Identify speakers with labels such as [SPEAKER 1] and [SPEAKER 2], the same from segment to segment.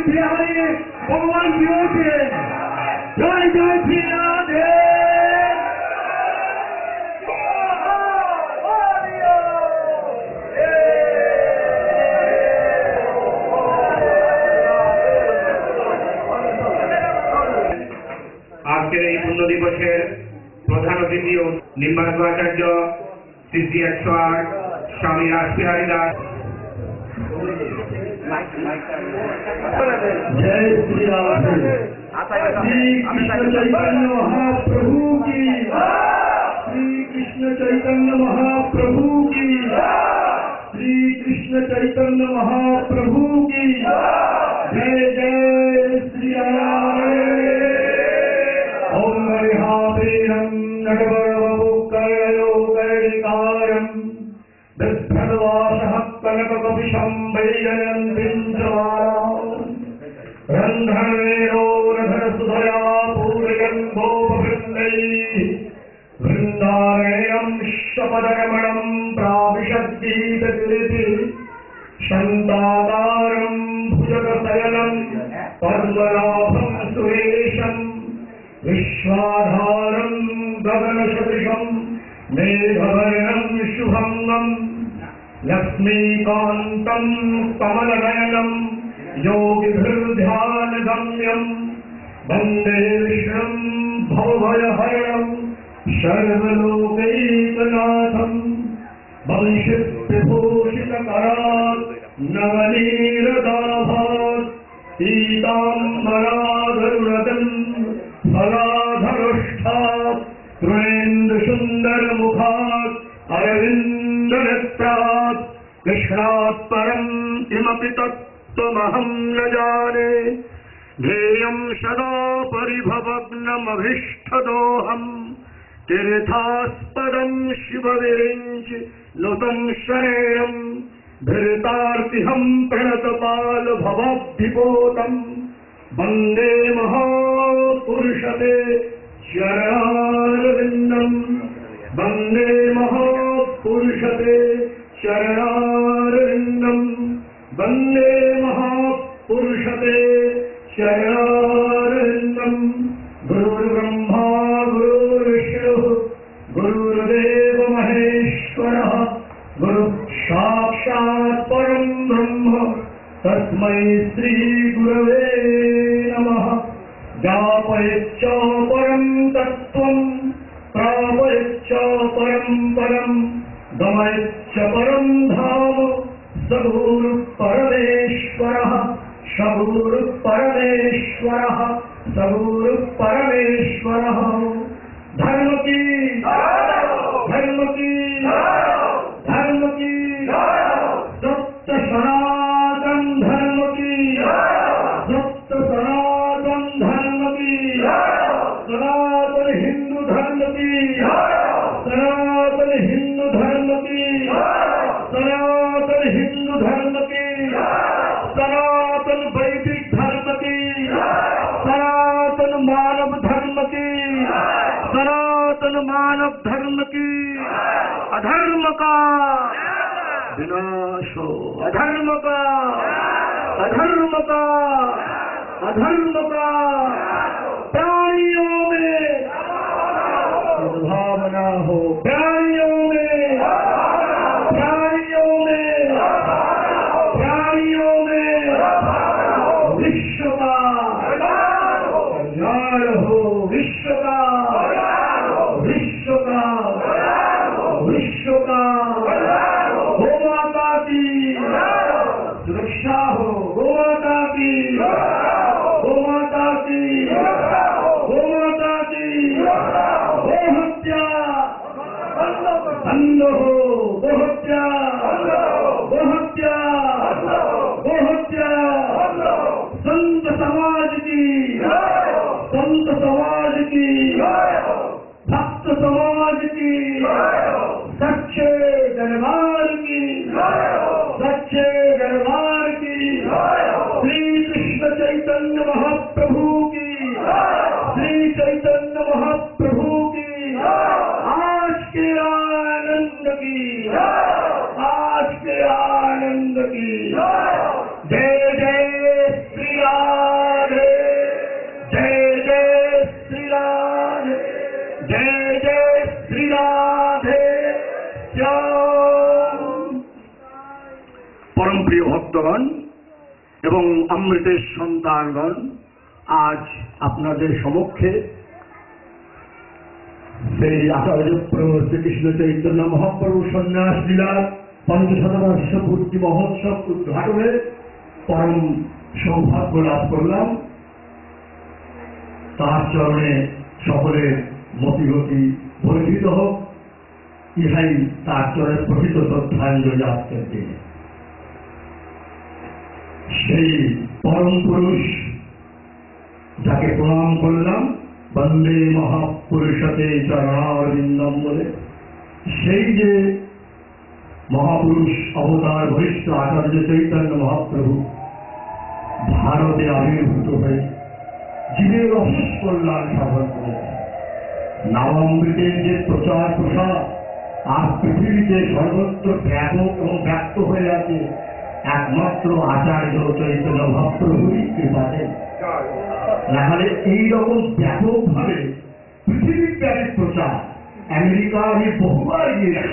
[SPEAKER 1] बिहारी भगवान शिव के जय जय श्री राधे।
[SPEAKER 2] আজকের এই পুণ্য দিবসের প্রধান অতিথি ও নিম্বার্কাচার্য শ্রী শ্রী 108 স্বামী রাসবিহারী দাস।
[SPEAKER 1] जय श्री राधे। श्री कृष्ण चैतन्य महाप्रभु की, श्री कृष्ण चैतन्य महाप्रभु की, श्री कृष्ण चैतन्य महाप्रभु की जय जय श्री राधे। ओम हरिहाभीरं नटवरवमुक्कर्णयो कर्णिकारं बिभ्रद्वासः कनककपिशं वैजयन्तीन्द्रवारां रन्ध्रवेणो रधरसुधया पूरयन् गोपवृन्दैः वृन्दारण्यं शपदरमणं प्राविशद्गीतगिरिति शान्ताकारं भुजगशयनं पद्मनाभं सुरेशं विश्वाधारं गगनसदृशं मेघवर्णं शुभंगं लक्ष्मीकान्तं कमलनयनं योगिभिर्ध्यानगम्यं वन्दे विष्णुं भवभयहरणं सर्वलोकैकनाथं वंशिविभूषितकरात् नवनीरदाभात् पीताम्बराधरुणतं फलाधरुष्ठात् त्रिनेन्द्रसुन्दरमुखात् अरविन्दनेत्रात् कृष्णात् परं किमपि तत्त्वमहं न जाने। ध्येयं सदा परिभवग्नमभीष्टदोहं तीर्थास्पदं शिवविरिञ्च नुतं शरणं धृतार्तिहं प्रणतपालभवाब्धिपोतं वन्दे महापुरुषते चरणारविन्दं वन्दे महापुरुषते चरणारविन्दं वन्दे महापुरुषते चरणारविन्दं। गुरुर्ब्रह्मा गुरुर्विष्णुः गुरुर्देवो महेश्वरः गुरुः साक्षात् परं ब्रह्म तस्मै श्री गुरवे नमः। जापयच्च परं तत्त्वं प्रापयच्च परं पदं गमयच्च परं धाम स गुरुः परमेश्वरः स गुरुः परमेश्वरः स गुरुः परमेश्वरः। धर्म की धर्म की धर्म की सत्य सनातन धर्म की सत्य सनातन धर्म की सनातन हिंदू धर्म की सनातन हिंदू धर्म की सनातन हिंदू धर्म की सनातन वैदिक धर्म की सनातन मानव धर्म की सनातन मानव धर्म की अधर्म का विनाश हो। अधर्म का अधर्म का अधर्म का प्राणियों में सद्भावना हो। प्राणियों में प्राणियों में प्राणियों में विश्व का कल्याण हो। विश्व का विश्व का विश्व का गो माता की सुरक्षा हो। गो माता की गो माता की गो माता की गो हत्या बंद हो। गो हत्या गो हत्या गो हत्या संत समाज की संत समाज की भक्त समाज की सच्चे दरबार की सच्चे दरबार की श्री कृष्ण चैतन्य महाप्रभु की श्री चैतन्य महाप्रभु की आज के आनंद की आज के आनंद की जय जय श्री राम। ভক্তগণ এবং অমৃতের সন্তানগণ, আজ আপনাদের সমক্ষে সেই আচার্যপ্রভু শ্রীকৃষ্ণ চৈতন্য মহাপ্রভু সন্ন্যাস লীলার ৫০শতবর্ষ পূর্তি মহোৎসব উদ্ঘাটনের পরম সৌভাগ্য লাভ করলাম। তার চরণে সকলের মতিগতি বর্ধিত হোক, ইহাই তার চরণে প্রকৃত শ্রদ্ধাঞ্জলি আজকের দিনে। সেই পরম পুরুষ যাকে প্রণাম করলাম বন্দে মহাপুরুষতে চরণারবিন্দম বলে, সেই যে মহাপুরুষ অবতার বরিষ্ঠ আচার্য চৈতন্য মহাপ্রভু ভারতে আবির্ভূত হয়ে জীবের অশেষ কল্যাণ সাধন করেছেন। নামামৃতের যে প্রচার প্রসার আর পৃথিবীতে সর্বত্র ব্যাপক এবং ব্যক্ত হয়ে আছে একমাত্র আচার্য চৈতন্য মহাপ্রভুই কৃপাতে। নাহলে এইরকম ব্যাপকভাবে পৃথিবীব্যাপী প্রচার আমেরিকা আমি বহুবার গিয়েছি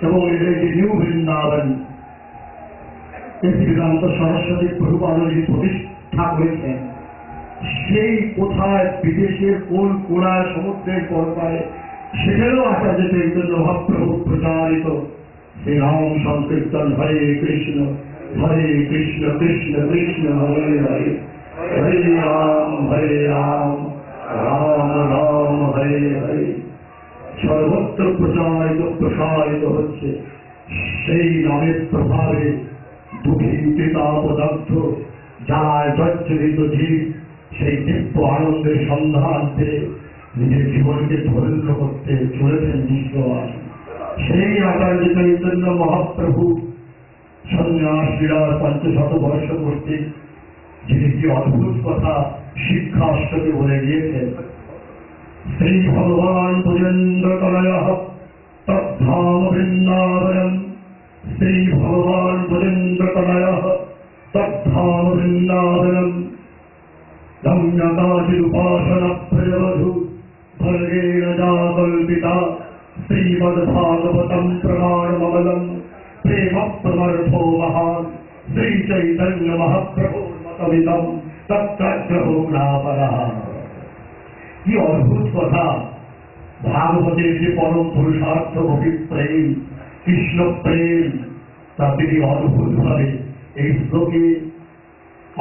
[SPEAKER 1] এবং এদের যে নিউ বৃন্দাবন বেদান্ত সরস্বতী প্রভুপাদজি প্রতিষ্ঠা করেছেন, সেই কোথায় বিদেশের কোন কোনায় সমুদ্রের পরপারে সেখানেও আচার্য চৈতন্য মহাপ্রভু প্রচারিত শ্রীরাম সংকীর্তন হরে কৃষ্ণ কৃষ্ণ কৃষ্ণ হরে হরে হরে রাম রাম রাম হরে হরে সর্বত্র প্রচারিত প্রসারিত হচ্ছে। সেই নামের প্রভাবে দুঃখী পিতাপদগ্ধ যারায় জর্জরিত জীব সেই দিব্য আনন্দের সন্ধান পেয়ে নিজের জীবনকে ধন্য করতে চলেছেন বিশ্ববাসী। সেই আচার্য চৈতন্য মহাপ্রভু সন্ন্যাস লীলার ৫০০বর্ষ কর্তৃক যিনি কি অদ্ভুত কথা শিক্ষা অষ্টকে বলে গিয়েছেন, শ্রী ভগবান ভজেন্দ্র তনয় তদ্ধাম বৃন্দাবনম, শ্রী ভগবান ভজেন্দ্র তনয় তদ্ধাম বৃন্দাবনম, রম্যকাচিদুপাসন প্রজবধূ ভর্গেণ যা কল্পিতা, শ্রীমদ্ভাগবতম প্রমাণমবলম প্রেম প্রমর্থো মহান, শ্রী চৈতন্য মহাপ্রভুর মতমিদম তত্ত্বগ্রহো নাপরঃ। কি অদ্ভুত কথা! ভাগবতের যে পরম পুরুষার্থ অভিপ্রেম কৃষ্ণ প্রেম তা তিনি অদ্ভুতভাবে এই শ্লোকে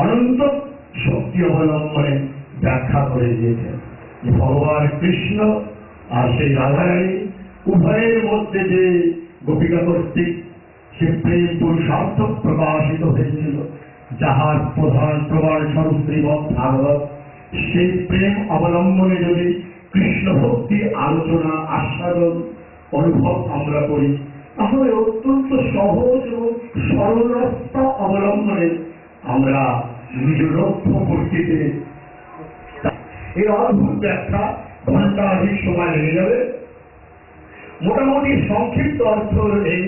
[SPEAKER 1] অনন্ত শক্তি অবলম্বনে ব্যাখ্যা করে দিয়েছেন। ভগবান কৃষ্ণ আর সেই রাধারানী উভয়ের মধ্যে যে গোপিকা কর্তৃক সে প্রেম পুরুষার্থ প্রকাশিত হয়েছিল, যাহার প্রধান প্রমাণ স্বরূপ শ্রীমদ্ ভাগবত, সেই প্রেম অবলম্বনে যদি কৃষ্ণ ভক্তি আলোচনা আস্বাদন অনুভব আমরা করি, তাহলে অত্যন্ত সহজ এবং সরল রাস্তা অবলম্বনে আমরা নিজ লক্ষ্য করতে এই অদ্ভুত ব্যাখ্যা ঘন্টাধিক সময় লেগে যাবে। মোটামুটি সংক্ষিপ্ত অর্থ এই